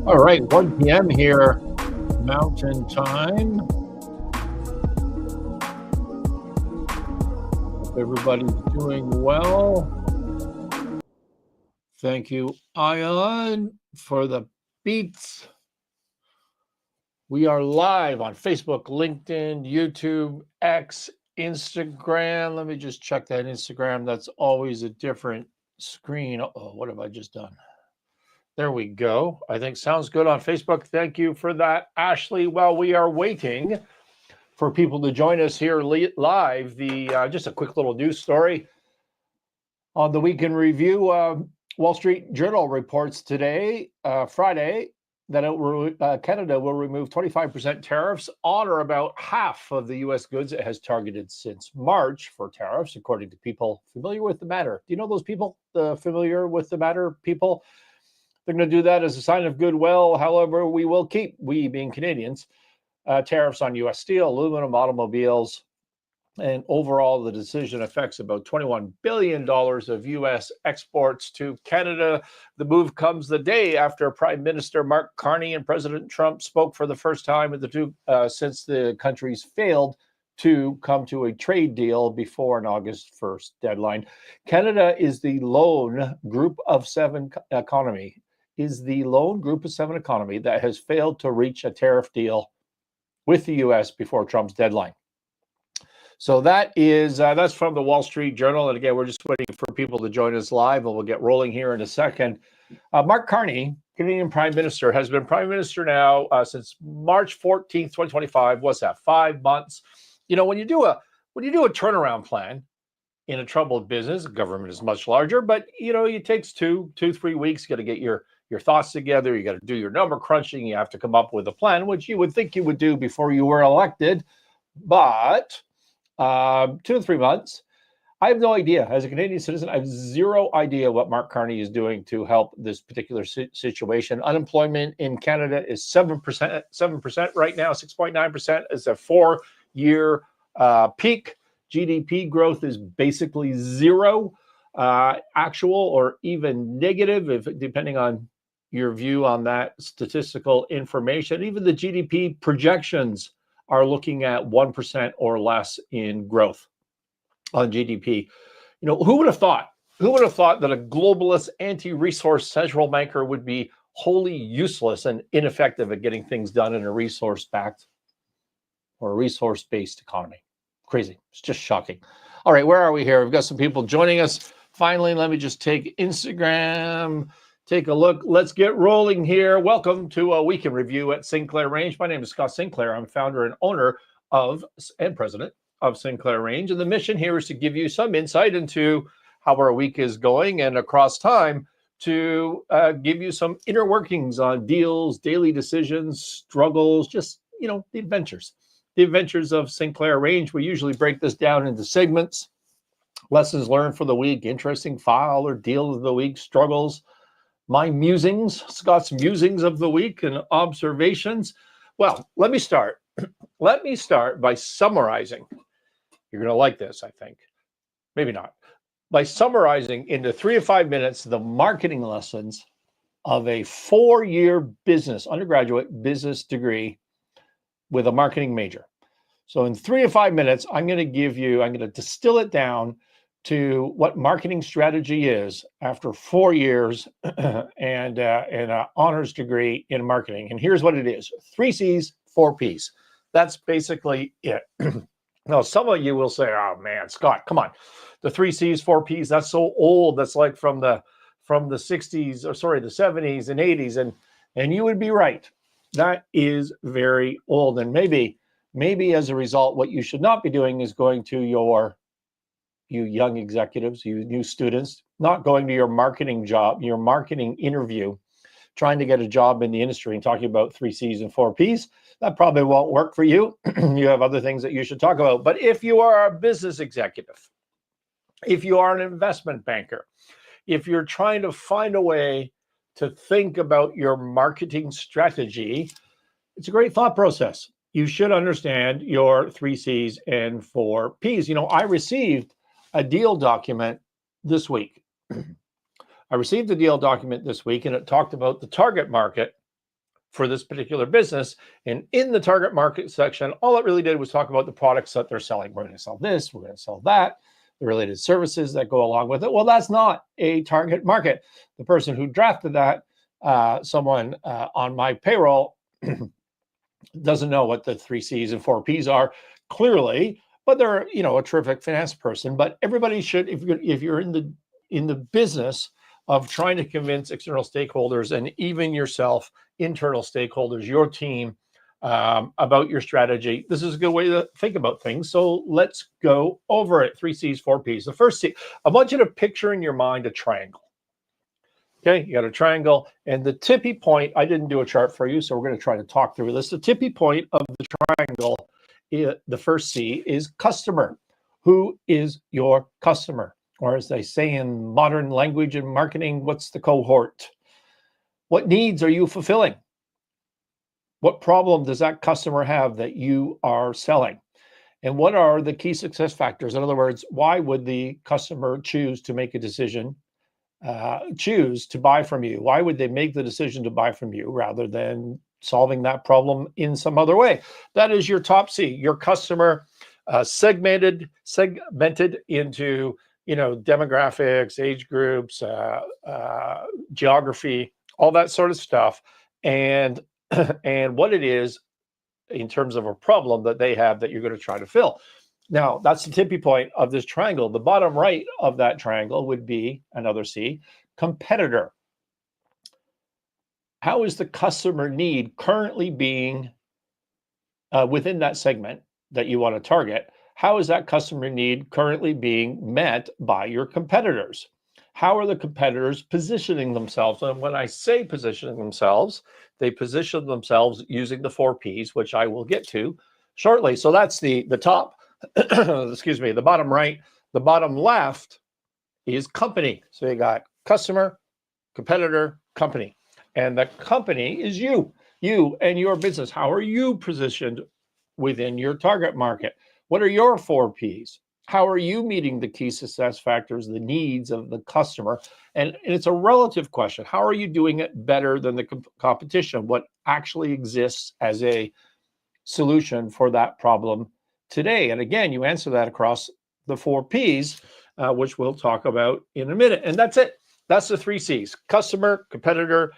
All right, 1 p.m. here, Mountain Time. Hope everybody's doing well. Thank you, Ion, for the beats. We are live on Facebook, LinkedIn, YouTube, X, Instagram. Let me just check that Instagram. That's always a different screen. Oh, what have I just done? There we go. I think sounds good on Facebook. Thank you for that, Ashley. While we are waiting for people to join us here live, just a quick little news story on the Week in Review. Wall Street Journal reports today, Friday, that Canada will remove 25% tariffs on or about half of the U.S. goods it has targeted since March for tariffs, according to people familiar with the matter. Do you know those people, the familiar with the matter people? They're going to do that as a sign of goodwill. However, we being Canadians, tariffs on U.S. steel, aluminum, automobiles, and overall, the decision affects about $21 billion of U.S. exports to Canada. The move comes the day after Prime Minister Mark Carney and President Trump spoke for the first time since the countries failed to come to a trade deal before an August 1st deadline. Canada is the lone group of seven economy that has failed to reach a tariff deal with the U.S. before Trump's deadline. So that's from the Wall Street Journal. And again, we're just waiting for people to join us live, and we'll get rolling here in a second. Mark Carney, Canadian Prime Minister, has been Prime Minister now since March 14th, 2025. What's that? 5 months. You know, when you do a turnaround plan in a troubled business, government is much larger, but it takes 3 weeks. You got to get your thoughts together. You got to do your number crunching. You have to come up with a plan, which you would think you would do before you were elected. But 2 to 3 months, I have no idea. As a Canadian citizen, I have zero idea what Mark Carney is doing to help this particular situation. Unemployment in Canada is 7% right now. 6.9% is a 4-year peak. GDP growth is basically zero, actual or even negative, depending on your view on that statistical information. Even the GDP projections are looking at 1% or less in growth on GDP. Who would have thought? Who would have thought that a globalist, anti-resource central banker would be wholly useless and ineffective at getting things done in a resource-backed or a resource-based economy? Crazy. It's just shocking. All right, where are we here? We've got some people joining us. Finally, let me just take Instagram. Take a look. Let's get rolling here. Welcome to a Week in Review at Sinclair Range. My name is Scott Sinclair. I'm founder and owner and president of Sinclair Range. And the mission here is to give you some insight into how our week is going and across time to give you some inner workings on deals, daily decisions, struggles, just, the adventures. The adventures of Sinclair Range. We usually break this down into segments. Lessons learned for the week, interesting file or deal of the week, struggles, my musings, Scott's musings of the week and observations. Well, let me start. Let me start by summarizing. You're going to like this, I think. Maybe not. By summarizing into 3 to 5 minutes the marketing lessons of a 4-year undergraduate business degree with a marketing major. So in 3 to 5 minutes, I'm going to distill it down to what marketing strategy is after 4 years and an honors degree in marketing. And here's what it is: 3 C's, 4 P's. That's basically it. Now, some of you will say, oh man, Scott, come on. The 3 C's, 4 P's, that's so old. That's like from the 60s, or sorry, the 70s and 80s. And you would be right. That is very old. And maybe as a result, what you should not be doing is going to you young executives, you new students, not going to your marketing job, your marketing interview, trying to get a job in the industry and talking about 3 C's and 4 P's. That probably won't work for you. You have other things that you should talk about. But if you are a business executive, if you are an investment banker, if you're trying to find a way to think about your marketing strategy, it's a great thought process. You should understand your 3 C's and 4 P's. I received a deal document this week. And it talked about the target market for this particular business. And in the target market section, all it really did was talk about the products that they're selling. We're going to sell this, we're going to sell that, the related services that go along with it. Well, that's not a target market. The person who drafted that, someone on my payroll, doesn't know what the 3 C's and 4 P's are clearly, but they're, a terrific finance person. But everybody should, if you're in the business of trying to convince external stakeholders and even yourself, internal stakeholders, your team, about your strategy, this is a good way to think about things. So let's go over it. 3 C's, 4 P's. The first C, I want you to picture in your mind a triangle. Okay, you got a triangle, and the tippy point, I didn't do a chart for you, so we're going to try to talk through this. The tippy point of the triangle, the first C, is customer. Who is your customer? Or as they say in modern language and marketing, what's the cohort? What needs are you fulfilling? What problem does that customer have that you are selling? And what are the key success factors? In other words, why would the customer choose to make a decision, choose to buy from you? Why would they make the decision to buy from you rather than solving that problem in some other way? That is your top C, your customer, segmented into demographics, age groups, geography, all that sort of stuff, and what it is in terms of a problem that they have that you're going to try to fill. Now, that's the tippy point of this triangle. The bottom right of that triangle would be another C, competitor. How is the customer need currently being within that segment that you want to target? How is that customer need currently being met by your competitors? How are the competitors positioning themselves? And when I say positioning themselves, they position themselves using the 4 P's, which I will get to shortly. So that's the top. Excuse me, the bottom right. The bottom left is company. So you got customer, competitor, company. And the company is you and your business. How are you positioned within your target market? What are your 4 P's? How are you meeting the key success factors, the needs of the customer? And it's a relative question. How are you doing it better than the competition? What actually exists as a solution for that problem today? And again, you answer that across the 4 P's, which we'll talk about in a minute. And that's it. That's the 3 C's: customer, competitor,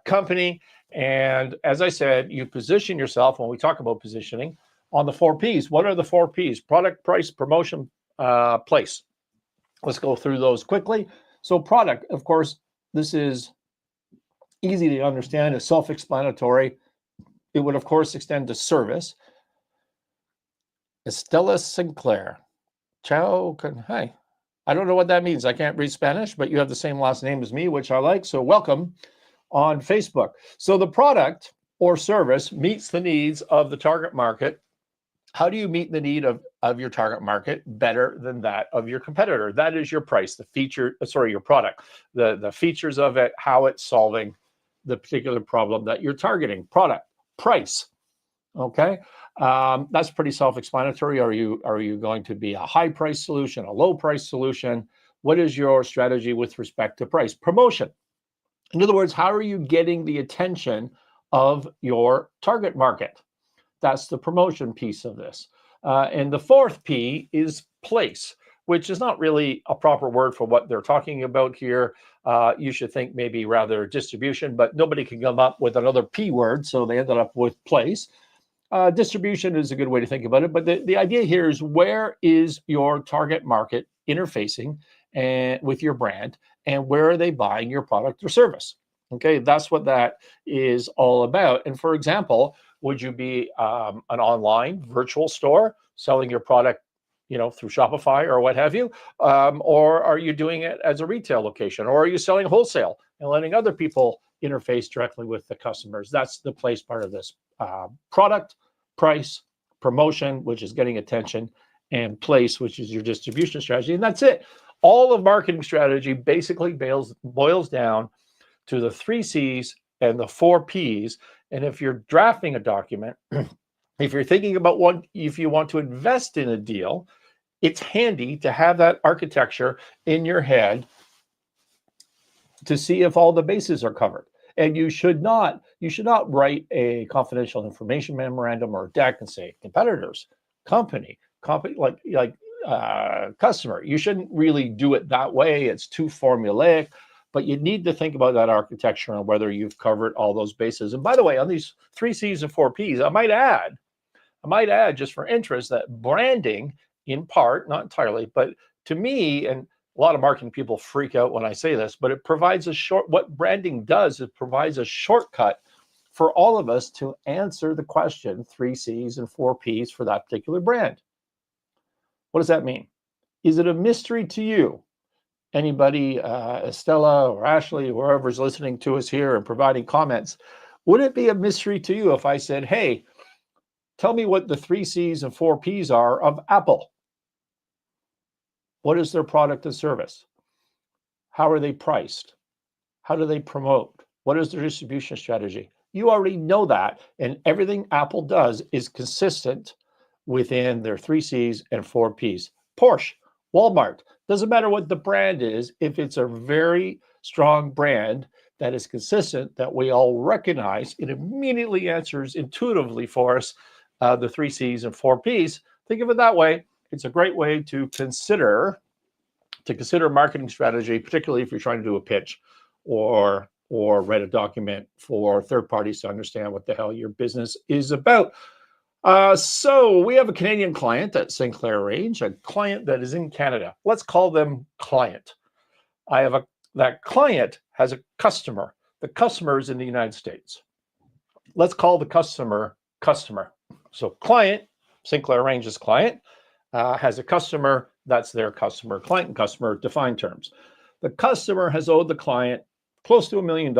company. And as I said, you position yourself, when we talk about positioning, on the 4 P's. What are the 4 P's? Product, price, promotion, place. Let's go through those quickly. So product, of course, this is easy to understand. It's self-explanatory. It would, of course, extend to service. Estella Sinclair. Hi. I don't know what that means. I can't read Spanish, but you have the same last name as me, which I like. So welcome on Facebook. So the product or service meets the needs of the target market. How do you meet the need of your target market better than that of your competitor? That is your price, your product, the features of it, how it's solving the particular problem that you're targeting. Product, price. Okay, that's pretty self-explanatory. Are you going to be a high price solution, a low price solution? What is your strategy with respect to price? Promotion. In other words, how are you getting the attention of your target market? That's the promotion piece of this. And the 4th P is place, which is not really a proper word for what they're talking about here. You should think maybe rather distribution, but nobody can come up with another P word, so they ended up with place. Distribution is a good way to think about it, but the idea here is, where is your target market interfacing with your brand, and where are they buying your product or service? Okay, that's what that is all about. And for example, would you be an online virtual store selling your product, through Shopify or what have you? Or are you doing it as a retail location? Or are you selling wholesale and letting other people interface directly with the customers? That's the place part of this. Product, price, promotion, which is getting attention, and place, which is your distribution strategy. And that's it. All of marketing strategy basically boils down to the 3 C's and the 4 P's. And if you're drafting a document, if you're thinking about if you want to invest in a deal, it's handy to have that architecture in your head to see if all the bases are covered. And you should not write a confidential information memorandum or a deck and say competitors, company, customer. You shouldn't really do it that way. It's too formulaic. But you need to think about that architecture and whether you've covered all those bases. And by the way, on these 3 C's and 4 P's, I might add just for interest that branding, in part, not entirely, but to me, and a lot of marketing people freak out when I say this, but it provides what branding does, it provides a shortcut for all of us to answer the question 3 C's and 4 P's for that particular brand. What does that mean? Is it a mystery to you? Anybody, Estella or Ashley, or whoever's listening to us here and providing comments, would it be a mystery to you if I said, hey, tell me what the 3 C's and 4 P's are of Apple? What is their product and service? How are they priced? How do they promote? What is their distribution strategy? You already know that, and everything Apple does is consistent within their 3 C's and 4 P's. Porsche, Walmart, doesn't matter what the brand is, if it's a very strong brand that is consistent, that we all recognize, it immediately answers intuitively for us the 3 C's and 4 P's. Think of it that way. It's a great way to consider marketing strategy, particularly if you're trying to do a pitch or write a document for third parties to understand what the hell your business is about. So we have a Canadian client at Sinclair Range, a client that is in Canada. Let's call them client. That client has a customer. The customer is in the United States. Let's call the customer. So client, Sinclair Range's client, has a customer. That's their customer. Client and customer, defined terms. The customer has owed the client close to $1 million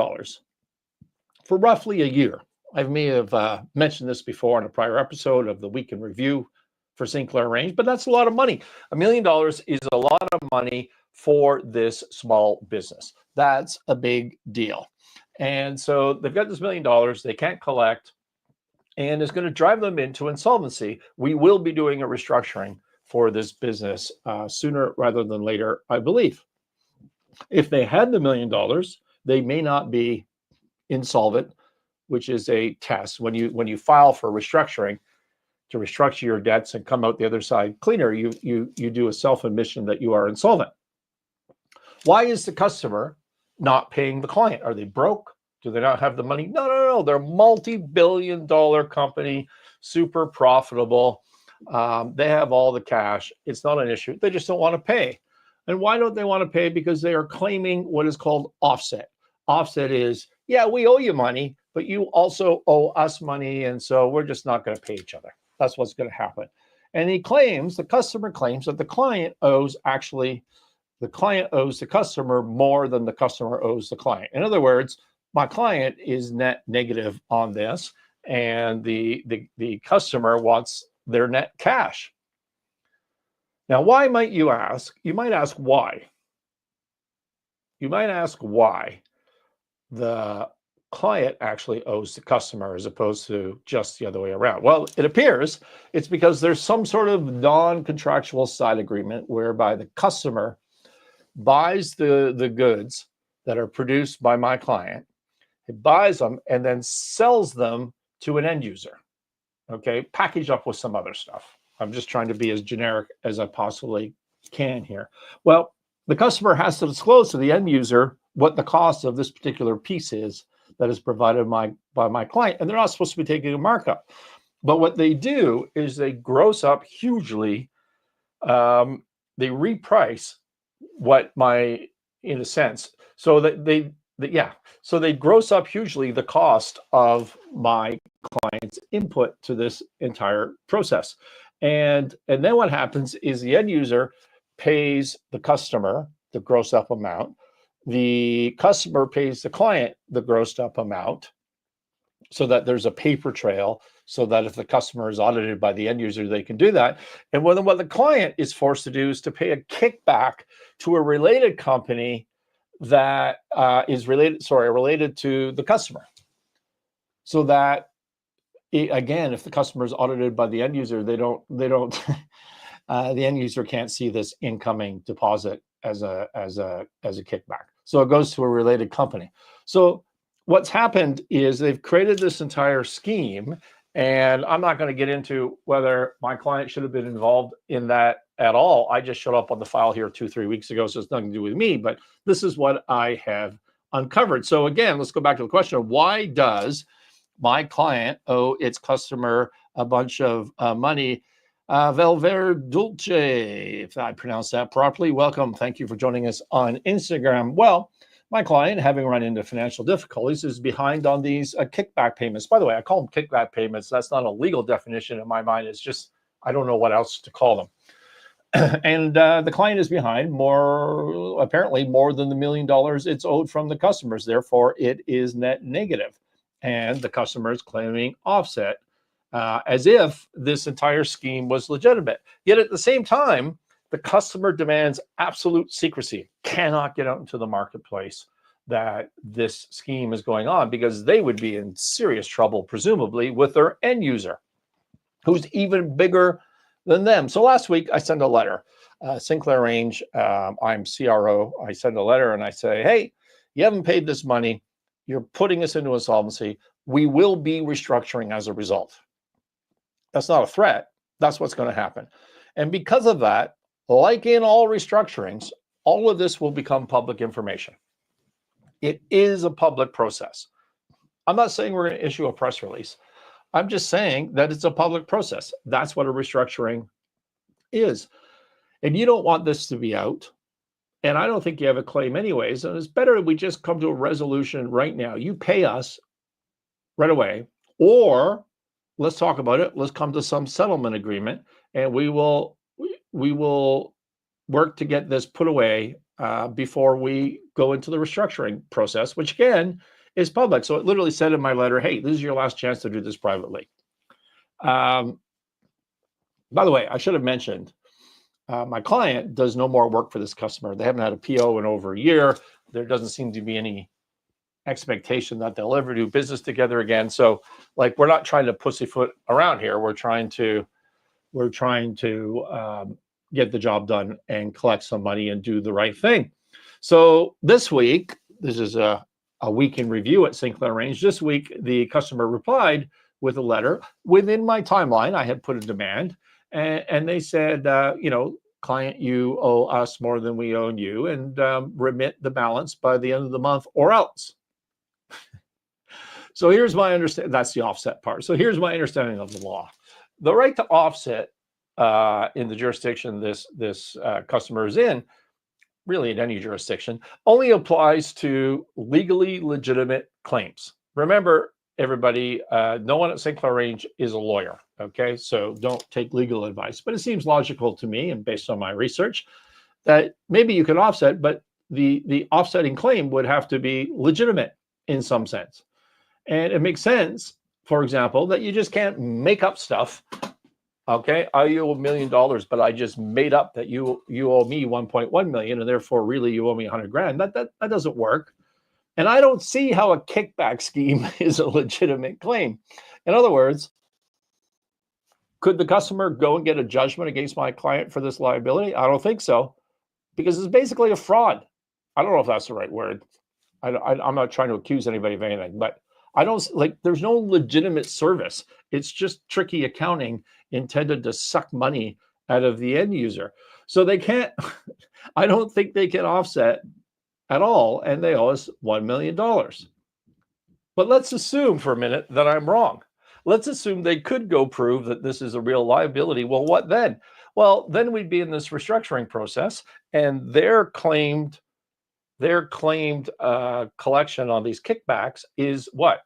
for roughly a year. I may have mentioned this before in a prior episode of the Week in Review for Sinclair Range, but that's a lot of money. $1 million is a lot of money for this small business. That's a big deal. And so they've got this $1 million, they can't collect, and it's going to drive them into insolvency. We will be doing a restructuring for this business sooner rather than later, I believe. If they had the $1 million, they may not be insolvent, which is a test. When you file for restructuring, to restructure your debts and come out the other side cleaner, you do a self-admission that you are insolvent. Why is the customer not paying the client? Are they broke? Do they not have the money? No. They're a multi-billion-dollar company, super profitable. They have all the cash. It's not an issue. They just don't want to pay. And why don't they want to pay? Because they are claiming what is called offset. Offset is, yeah, we owe you money, but you also owe us money, and so we're just not going to pay each other. That's what's going to happen. And the customer claims that the client owes the customer more than the customer owes the client. In other words, my client is net negative on this, and the customer wants their net cash. Now, why might you ask? You might ask why. You might ask why the client actually owes the customer as opposed to just the other way around. Well, it appears it's because there's some sort of non-contractual side agreement whereby the customer buys the goods that are produced by my client. It buys them and then sells them to an end user, okay, packaged up with some other stuff. I'm just trying to be as generic as I possibly can here. Well, the customer has to disclose to the end user what the cost of this particular piece is that is provided by my client, and they're not supposed to be taking a markup. But what they do is they gross up hugely. They reprice in a sense, so that they gross up hugely the cost of my client's input to this entire process. And then what happens is the end user pays the customer the gross up amount. The customer pays the client the grossed up amount, so that there's a paper trail, so that if the customer is audited by the end user, they can do that. And what the client is forced to do is to pay a kickback to a related company that is related to the customer. So that, again, if the customer is audited by the end user, they don't the end user can't see this incoming deposit as a kickback. So it goes to a related company. So what's happened is they've created this entire scheme, and I'm not going to get into whether my client should have been involved in that at all. I just showed up on the file here 2-3 weeks ago, so it's nothing to do with me, but this is what I have uncovered. So again, let's go back to the question of why does my client owe its customer a bunch of money? Velver Dulce, if I pronounce that properly. Welcome. Thank you for joining us on Instagram. Well, my client, having run into financial difficulties, is behind on these kickback payments. By the way, I call them kickback payments. That's not a legal definition in my mind. It's just, I don't know what else to call them. And the client is behind apparently more than the $1 million it's owed from the customers. Therefore, it is net negative. And the customer is claiming offset as if this entire scheme was legitimate. Yet at the same time, the customer demands absolute secrecy, cannot get out into the marketplace that this scheme is going on, because they would be in serious trouble, presumably, with their end user, who's even bigger than them. So last week, I sent a letter. Sinclair Range, I'm CRO. I send a letter and I say, hey, you haven't paid this money. You're putting us into insolvency. We will be restructuring as a result. That's not a threat. That's what's going to happen. And because of that, like in all restructurings, all of this will become public information. It is a public process. I'm not saying we're going to issue a press release. I'm just saying that it's a public process. That's what a restructuring is. And you don't want this to be out. And I don't think you have a claim anyways. And it's better that we just come to a resolution right now. You pay us right away, or let's talk about it. Let's come to some settlement agreement, and we will work to get this put away before we go into the restructuring process, which again is public. So it literally said in my letter, hey, this is your last chance to do this privately. By the way, I should have mentioned, my client does no more work for this customer. They haven't had a PO in over a year. There doesn't seem to be any expectation that they'll ever do business together again. So like, we're not trying to pussyfoot around here. We're trying to get the job done and collect some money and do the right thing. So this week, this is a week in review at Sinclair Range. This week, the customer replied with a letter. Within my timeline, I had put a demand, and they said, client, you owe us more than we owe you, and remit the balance by the end of the month or else. So here's my understanding. That's the offset part. So here's my understanding of the law. The right to offset in the jurisdiction this customer is in, really in any jurisdiction, only applies to legally legitimate claims. Remember, everybody, no one at Sinclair Range is a lawyer, okay? So don't take legal advice. But it seems logical to me, and based on my research, that maybe you can offset, but the offsetting claim would have to be legitimate in some sense. And it makes sense, for example, that you just can't make up stuff. Okay, I owe you $1 million, but I just made up that you owe me 1.1 million, and therefore really you owe me 100 grand. That doesn't work. And I don't see how a kickback scheme is a legitimate claim. In other words, could the customer go and get a judgment against my client for this liability? I don't think so, because it's basically a fraud. I don't know if that's the right word. I'm not trying to accuse anybody of anything, but I don't like, there's no legitimate service. It's just tricky accounting intended to suck money out of the end user. So they can't, I don't think they can offset at all, and they owe us $1 million. But let's assume for a minute that I'm wrong. Let's assume they could go prove that this is a real liability. Well, what then? Well, then we'd be in this restructuring process, and their claimed collection on these kickbacks is what?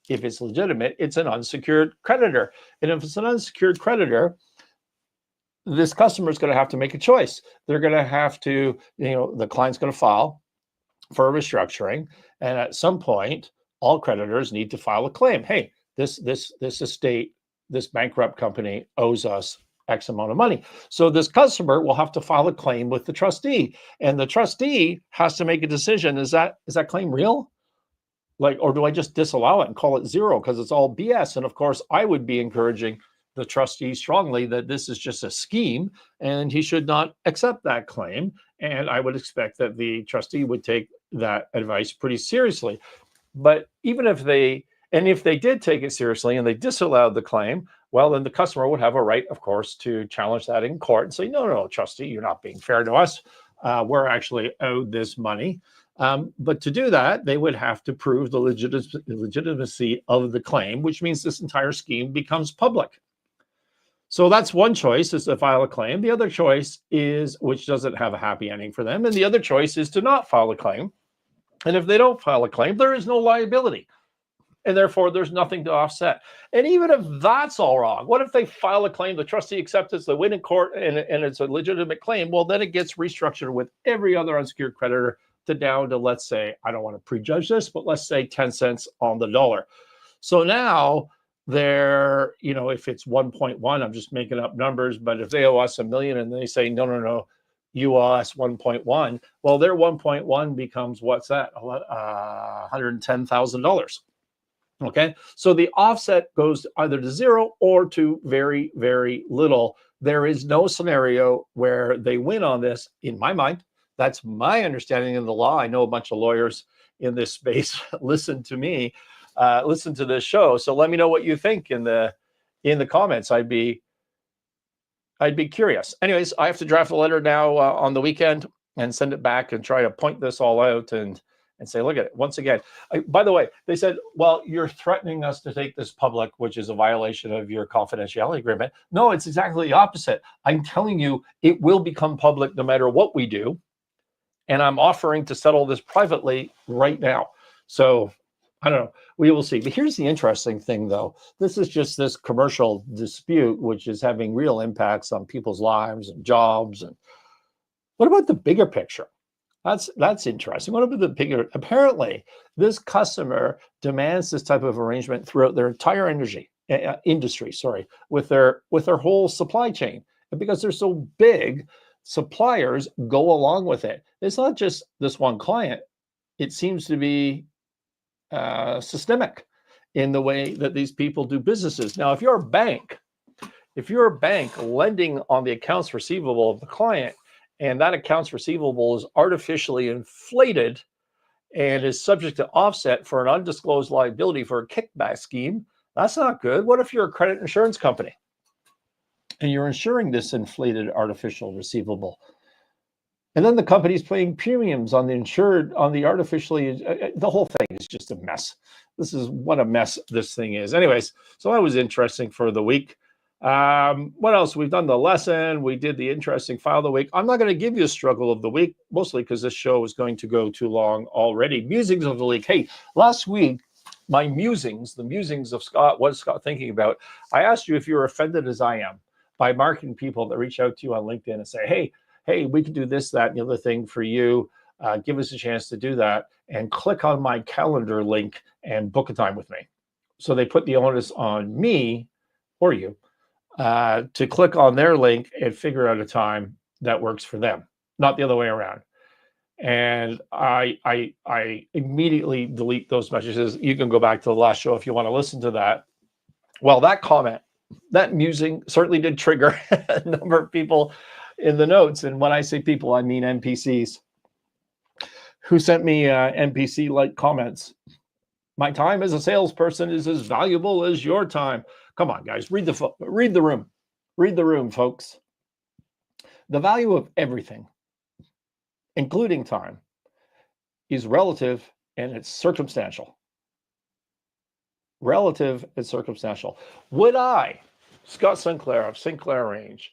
If it's legitimate, it's an unsecured creditor. And if it's an unsecured creditor, this customer is going to have to make a choice. They're going to have to, the client's going to file for a restructuring. And at some point, all creditors need to file a claim. Hey, this estate, this bankrupt company owes us X amount of money. So this customer will have to file a claim with the trustee, and the trustee has to make a decision. Is that claim real? Or do I just disallow it and call it zero because it's all BS? And of course, I would be encouraging the trustee strongly that this is just a scheme and he should not accept that claim. And I would expect that the trustee would take that advice pretty seriously. But even if they did take it seriously and they disallowed the claim, well, then the customer would have a right, of course, to challenge that in court and say, no, trustee, you're not being fair to us. We're actually owed this money. But to do that, they would have to prove the legitimacy of the claim, which means this entire scheme becomes public. So that's one choice, is to file a claim. The other choice is, which doesn't have a happy ending for them, and the other choice is to not file a claim. And if they don't file a claim, there is no liability. And therefore, there's nothing to offset. And even if that's all wrong, what if they file a claim, the trustee accepts it, they win in court, and it's a legitimate claim? Well, then it gets restructured with every other unsecured creditor down to, let's say, I don't want to prejudge this, but let's say 10 cents on the dollar. So now they're, if it's 1.1, I'm just making up numbers, but if they owe us $1 million and they say, no, you owe us 1.1, well, their 1.1 becomes, what's that? $110,000. Okay, so the offset goes either to zero or to very, very little. There is no scenario where they win on this, in my mind. That's my understanding of the law. I know a bunch of lawyers in this space listen to me, listen to this show. So let me know what you think in the comments. I'd be curious. Anyways, I have to draft a letter now on the weekend and send it back and try to point this all out and say, look at it. Once again, by the way, they said, well, you're threatening us to take this public, which is a violation of your confidentiality agreement. No, it's exactly the opposite. I'm telling you, it will become public no matter what we do. And I'm offering to settle this privately right now. So I don't know. We will see. But here's the interesting thing, though. This is just this commercial dispute, which is having real impacts on people's lives and jobs. And what about the bigger picture? That's interesting. What about the bigger? Apparently, this customer demands this type of arrangement throughout their entire industry, with their whole supply chain. And because they're so big, suppliers go along with it. It's not just this one client. It seems to be systemic in the way that these people do businesses. Now, if you're a bank lending on the accounts receivable of the client, and that accounts receivable is artificially inflated and is subject to offset for an undisclosed liability for a kickback scheme, that's not good. What if you're a credit insurance company and you're insuring this inflated artificial receivable? And then the company's paying premiums on the insured, on the artificially, the whole thing is just a mess. This is what a mess this thing is. Anyways, so that was interesting for the week. What else? We've done the lesson. We did the interesting file of the week. I'm not going to give you a struggle of the week, mostly because this show is going to go too long already. Musings of the week. Hey, last week, my musings, the musings of Scott, what is Scott thinking about? I asked you if you're offended as I am by marketing people that reach out to you on LinkedIn and say, hey, we can do this, that, and the other thing for you. Give us a chance to do that. And click on my calendar link and book a time with me. So they put the onus on me or you to click on their link and figure out a time that works for them, not the other way around. And I immediately delete those messages. You can go back to the last show if you want to listen to that. Well, that comment, that musing certainly did trigger a number of people in the notes. And when I say people, I mean NPCs who sent me NPC-like comments. My time as a salesperson is as valuable as your time. Come on, guys, read the room. Read the room, folks. The value of everything, including time, is relative and it's circumstantial. Relative and circumstantial. Would I, Scott Sinclair of Sinclair Range,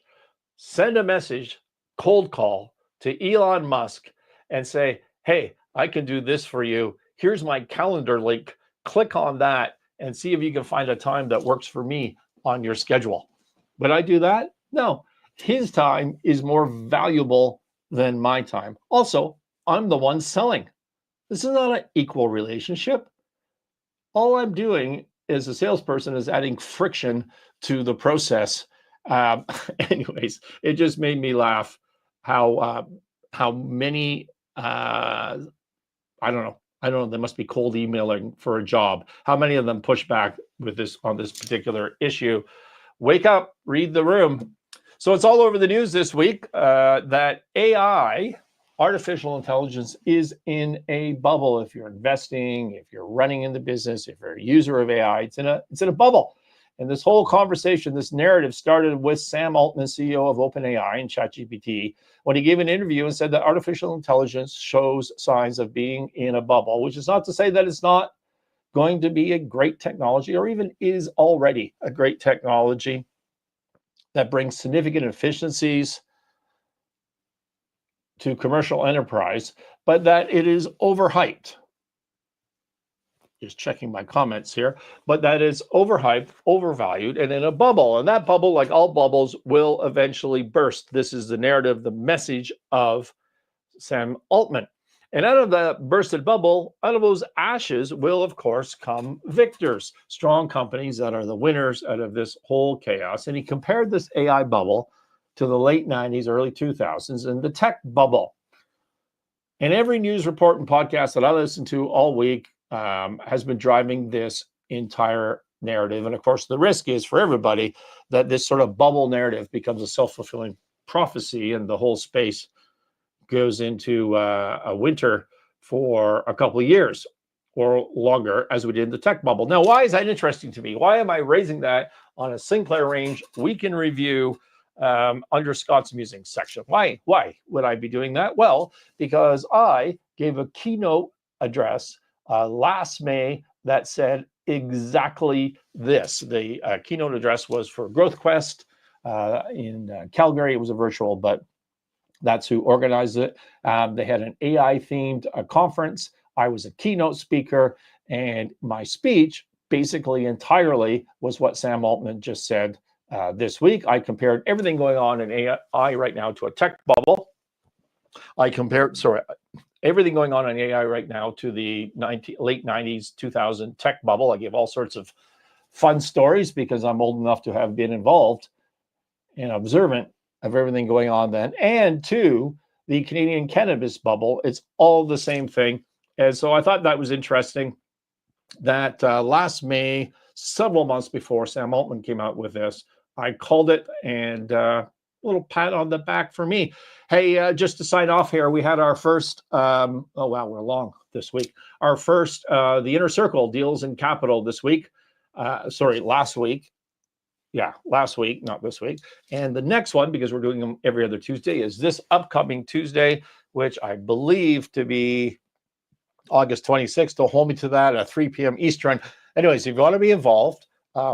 send a message, cold call to Elon Musk and say, hey, I can do this for you. Here's my calendar link. Click on that and see if you can find a time that works for me on your schedule. Would I do that? No. His time is more valuable than my time. Also, I'm the one selling. This is not an equal relationship. All I'm doing as a salesperson is adding friction to the process. Anyways, it just made me laugh how many, I don't know, they must be cold emailing for a job. How many of them push back with this on this particular issue? Wake up, read the room. So it's all over the news this week that AI artificial intelligence is in a bubble. If you're investing, if you're running in the business, if you're a user of AI, it's in a bubble. And this whole conversation, this narrative started with Sam Altman, CEO of OpenAI and ChatGPT, when he gave an interview and said that artificial intelligence shows signs of being in a bubble, which is not to say that it's not going to be a great technology, or even is already a great technology that brings significant efficiencies to commercial enterprise, but that it is overhyped. Just checking my comments here, but that is overhyped, overvalued, and in a bubble. And that bubble, like all bubbles, will eventually burst. This is the narrative, the message of Sam Altman. And out of the bursted bubble, out of those ashes will, of course, come victors, strong companies that are the winners out of this whole chaos. And he compared this AI bubble to the late 90s, early 2000s, and the tech bubble. And every news report and podcast that I listen to all week has been driving this entire narrative. And of course, the risk is for everybody that this sort of bubble narrative becomes a self-fulfilling prophecy and the whole space goes into a winter for a couple of years or longer, as we did in the tech bubble. Now, why is that interesting to me? Why am I raising that on a Sinclair range week in review under Scott's Musing section? Why would I be doing that? Well, because I gave a keynote address last May that said exactly this. The keynote address was for Growth Quest in Calgary. It was a virtual, but that's who organized it. They had an AI-themed conference. I was a keynote speaker, and my speech basically entirely was what Sam Altman just said this week. I compared everything going on in AI right now to a tech bubble. Everything going on in AI right now to the late 90s, 2000 tech bubble. I gave all sorts of fun stories because I'm old enough to have been involved and observant of everything going on then. And to the Canadian cannabis bubble, it's all the same thing. And so I thought that was interesting that last May, several months before Sam Altman came out with this, I called it, and a little pat on the back for me. Hey, just to sign off here, we had our first, oh wow, we're long this week. Our first, the Inner Circle Deals in Capital this week. Last week. Yeah, last week, not this week. And the next one, because we're doing them every other Tuesday, is this upcoming Tuesday, which I believe to be August 26th. Don't hold me to that, at 3 p.m. Eastern. Anyways, if you want to be involved,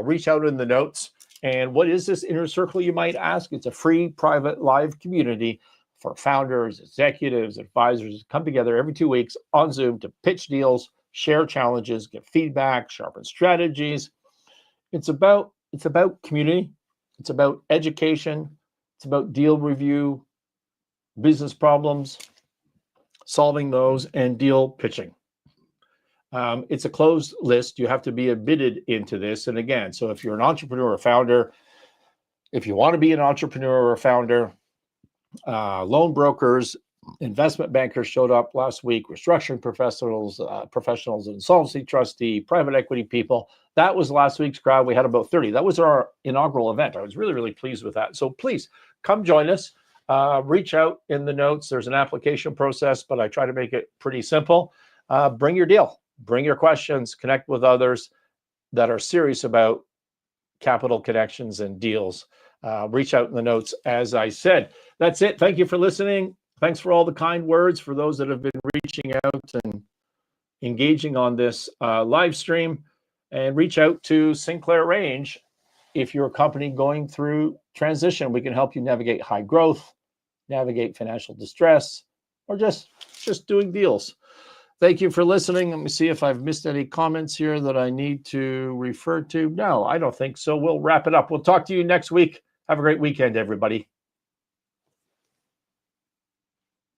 reach out in the notes. And what is this Inner Circle, you might ask? It's a free, private, live community for founders, executives, advisors to come together every 2 weeks on Zoom to pitch deals, share challenges, get feedback, sharpen strategies. It's about community. It's about education. It's about deal review, business problems, solving those, and deal pitching. It's a closed list. You have to be admitted into this. And again, so if you're an entrepreneur or founder, if you want to be an entrepreneur or a founder, loan brokers, investment bankers showed up last week, restructuring professionals, insolvency trustee, private equity people. That was last week's crowd. We had about 30. That was our inaugural event. I was really, really pleased with that. So please come join us. Reach out in the notes. There's an application process, but I try to make it pretty simple. Bring your deal. Bring your questions. Connect with others that are serious about capital connections and deals. Reach out in the notes, as I said. That's it. Thank you for listening. Thanks for all the kind words for those that have been reaching out and engaging on this live stream. And reach out to Sinclair Range if you're a company going through transition. We can help you navigate high growth, navigate financial distress, or just doing deals. Thank you for listening. Let me see if I've missed any comments here that I need to refer to. No, I don't think so. We'll wrap it up. We'll talk to you next week. Have a great weekend, everybody.